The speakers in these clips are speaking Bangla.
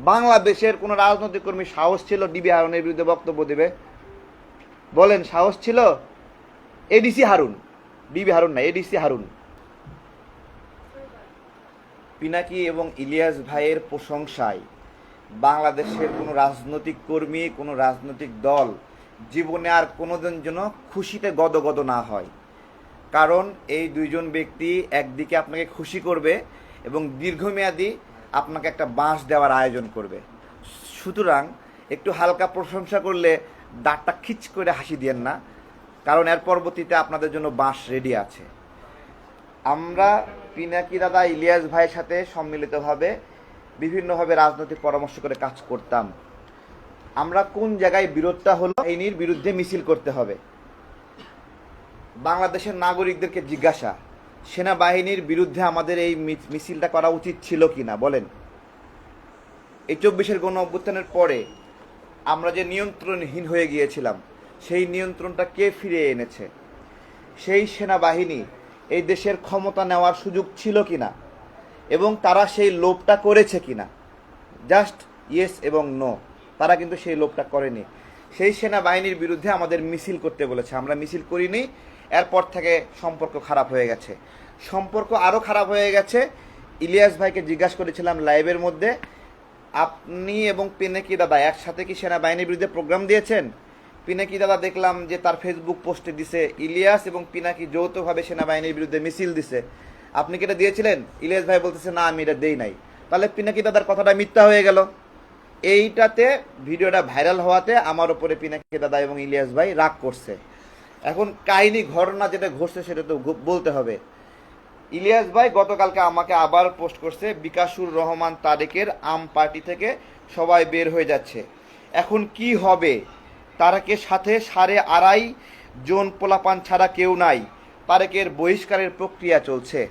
বাংলাদেশের কোন রাজনৈতিক কর্মী সাহস ছিল ডিবি হারুনের বিরুদ্ধে বক্তব্য দেবে? বলেন, সাহস ছিল? এডিসি হারুন, ডিবি হারুন না, এডিসি হারুন। পিনাকি এবং ইলিয়াস ভাইয়ের প্রশংসায় বাংলাদেশের কোনো রাজনৈতিক কর্মী, কোনো রাজনৈতিক দল জীবনে আর কোনোদিন যেন খুশিতে গদগদ না হয়। কারণ এই দুইজন ব্যক্তি একদিকে আপনাকে খুশি করবে এবং দীর্ঘমেয়াদী আপনাকে একটা বাঁশ দেওয়ার আয়োজন করবে। সুতরাং একটু হালকা প্রশংসা করলে দাঁতটা খিচ করে হাসি দিয়েন না, কারণ এর পরবর্তীতে আপনাদের জন্য বাঁশ রেডি আছে। আমরা পিনাকি দাদা ইলিয়াস ভাইয়ের সাথে সম্মিলিতভাবে বিভিন্নভাবে রাজনৈতিক পরামর্শ করে কাজ করতাম। আমরা কোন জায়গায় বিরোধটা হলো, আইনের বিরুদ্ধে মিছিল করতে হবে। বাংলাদেশের নাগরিকদেরকে জিজ্ঞাসা, সেনাবাহিনীর বিরুদ্ধে আমাদের এই মিছিলটা করা উচিত ছিল কিনা বলেন। এই 24-এর গণ অভ্যুত্থানের পরে আমরা যে নিয়ন্ত্রণহীন হয়ে গিয়েছিলাম, সেই নিয়ন্ত্রণটা কে ফিরিয়ে এনেছে? সেই সেনাবাহিনী এই দেশের ক্ষমতা নেওয়ার সুযোগ ছিল কিনা এবং তারা সেই লোভটা করেছে কিনা? জাস্ট ইয়েস এবং নো। তারা কিন্তু সেই লোভটা করেনি। সেই সেনাবাহিনীর বিরুদ্ধে আমাদের মিছিল করতে বলেছে, আমরা মিছিল করিনি। এরপর থেকে সম্পর্ক খারাপ হয়ে গেছে, সম্পর্ক আরও খারাপ হয়ে গেছে। ইলিয়াস ভাইকে জিজ্ঞাসা করেছিলাম লাইভের মধ্যে, আপনি এবং পিনাকি দাদা একসাথে কি সেনাবাহিনীর বিরুদ্ধে প্রোগ্রাম দিয়েছেন? পিনাকি দাদা দেখলাম যে তার ফেসবুক পোস্টে দিছে ইলিয়াস এবং পিনাকি যৌথভাবে সেনাবাহিনীর বিরুদ্ধে মিছিল দিছে। আপনি কি এটা দিয়েছিলেন? ইলিয়াস ভাই বলতেছে না, আমি এটা দেই নাই। তাহলে পিনাকি দাদার কথাটা মিথ্যা হয়ে গেল। এইটাতে ভিডিওটা ভাইরাল হওয়াতে আমার উপরে পিনাকি দাদা এবং ইলিয়াস ভাই রাগ করছে। এখন কাহিনী ঘটনা যেটা ঘটছে সেটা তো বলতে হবে। ইলিয়াস ভাই গতকালকে আমাকে আবার পোস্ট করছে, বিকাশুর রহমান তারেকের আম পার্টি থেকে সবাই বের হয়ে যাচ্ছে, এখন কি হবে? তারেকের সাথে 2.5 জন পোলাপান ছাড়া কেউ নাই, তারেকের বহিষ্কারের প্রক্রিয়া চলছে।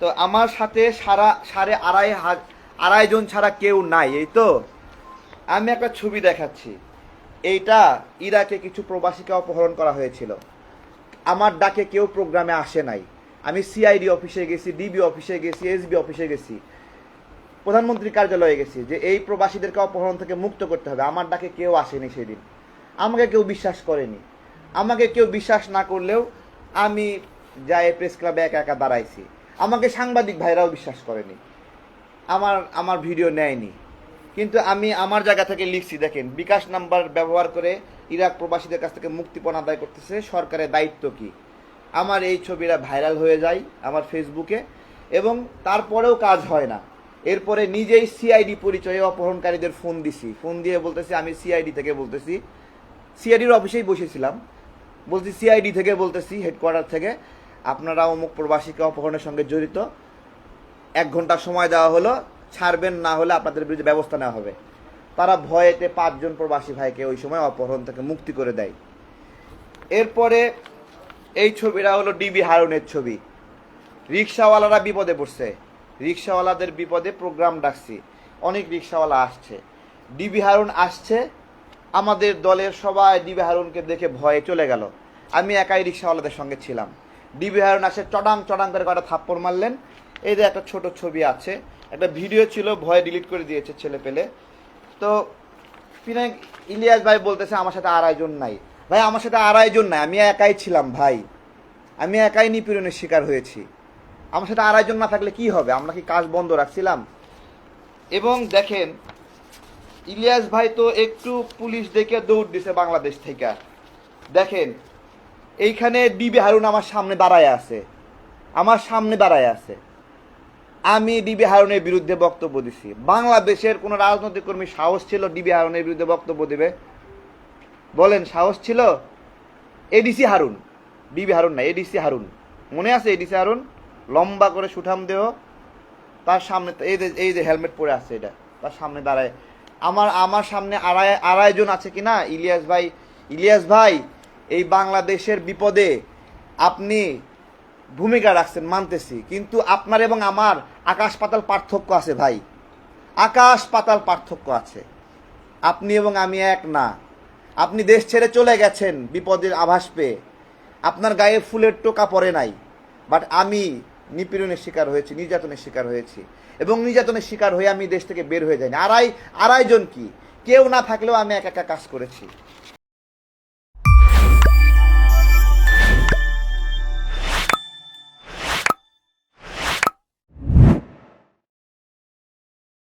তো আমার সাথে 2.5 জন ছাড়া কেউ নাই, এই তো। আমি একটা ছবি দেখাচ্ছি, এইটা ইরাকে কিছু প্রবাসীকে অপহরণ করা হয়েছিল। আমার ডাকে কেউ প্রোগ্রামে আসে নাই। আমি সিআইডি অফিসে গেছি, ডিবি অফিসে গেছি, এসবি অফিসে গেছি, প্রধানমন্ত্রীর কার্যালয়ে গেছি যে এই প্রবাসীদেরকে অপহরণ থেকে মুক্ত করতে হবে। আমার ডাকে কেউ আসেনি সেদিন, আমাকে কেউ বিশ্বাস করেনি। আমাকে কেউ বিশ্বাস না করলেও আমি যাই প্রেস ক্লাবে একা একা দাঁড়াইছি। আমাকে সাংবাদিক ভাইরাও বিশ্বাস করেনি, আমার ভিডিও নেয়নি। কিন্তু আমি আমার জায়গা থেকে লিখছি, দেখেন বিকাশ নাম্বার ব্যবহার করে ইরাক প্রবাসীদের কাছ থেকে মুক্তিপণ আদায় করতেছে, সরকারের দায়িত্ব কি? আমার এই ছবিটা ভাইরাল হয়ে যায় আমার ফেসবুকে এবং তারপরেও কাজ হয় না। এরপরে নিজেই সিআইডি পরিচয়ে অপহরণকারীদের ফোন দিছি, ফোন দিয়ে বলতেছি আমি সিআইডি থেকে বলতেছি, সিআইডির অফিসেই বসেছিলাম, বলছি সিআইডি থেকে বলতেছি, হেডকোয়ার্টার থেকে, আপনারা অমুক প্রবাসীকে অপহরণের সঙ্গে জড়িত, 1 ঘন্টা সময় দেওয়া হলো, ছাড়বেন, না হলে আপনাদের বিরুদ্ধে ব্যবস্থা নেওয়া হবে। তারা ভয়েতে 5 জন প্রবাসী ভাইকে ওই সময় অপহরণ থেকে মুক্তি করে দেয়। এরপরে এই ছবিটা হলো ডিবি হারুনের ছবি। রিক্সাওয়ালারা বিপদে পড়ছে, রিক্সাওয়ালাদের বিপদে প্রোগ্রাম ডাকছি, অনেক রিক্সাওয়ালা আসছে, ডিবি হারুন আসছে। আমাদের দলের সবাই ডিবি হারুনকে দেখে ভয়ে চলে গেল, আমি একাই রিক্সাওয়ালাদের সঙ্গে ছিলাম। ডিবি হারুন আসে, চটাং চটাং করে কটা থাপ্পড় মারলেন। এই যে একটা ছোট ছবি আছে, একটা ভিডিও ছিল, ভয়ে ডিলিট করে দিয়েছে ছেলে পেলে। তো ইলিয়াস ভাই বলতেছে আমার সাথে 2.5 জন নাই। ভাই আমার সাথে 2.5 জন নাই, আমি একাই ছিলাম ভাই, আমি একাই নিপীড়নের শিকার হয়েছি। আমার সাথে 2.5 জন না থাকলে কি হবে? আমরা কি কাজ বন্ধ রাখছিলাম? এবং দেখেন ইলিয়াস ভাই তো একটু পুলিশ দেখে দৌড় দিছে বাংলাদেশ থেকে। দেখেন এইখানে ডিবি হারুন আমার সামনে দাঁড়ায় আছে, আমার সামনে দাঁড়ায় আছে। আমি ডিবি হারুনের বিরুদ্ধে বক্তব্য দিছি। বাংলাদেশের কোনো রাজনৈতিক কর্মী সাহস ছিল ডিবি হারুনের বিরুদ্ধে বক্তব্য দেবে? বলেন, সাহস ছিল? এডিসি হারুন, ডিবি হারুন না, এডিসি হারুন, মনে আছে? এডিসি হারুন, লম্বা করে সুঠাম দেহ, তার সামনে এই যে হেলমেট পরে আছে, এটা তার সামনে দাঁড়ায়। আমার সামনে 2.5 জন আছে কিনা? ইলিয়াস ভাই এই বাংলাদেশের বিপদে আপনি ভূমিকা রাখছেন মানতেছি, কিন্তু আপনার এবং আমার আকাশ পাতাল পার্থক্য আছে ভাই, আকাশ পাতাল পার্থক্য আছে। আপনি এবং আমি এক না। আপনি দেশ ছেড়ে চলে গেছেন বিপদের আভাস পেয়ে, আপনার গায়ে ফুলের টোকা পড়ে নাই, বাট আমি নিপীড়নের শিকার হয়েছি, নির্যাতনের শিকার হয়েছি, এবং নির্যাতনের শিকার হয়ে আমি দেশ থেকে বের হয়ে যাইনি। আড়াইজন কি, কেউ না থাকলেও আমি একা একা কাজ করেছি।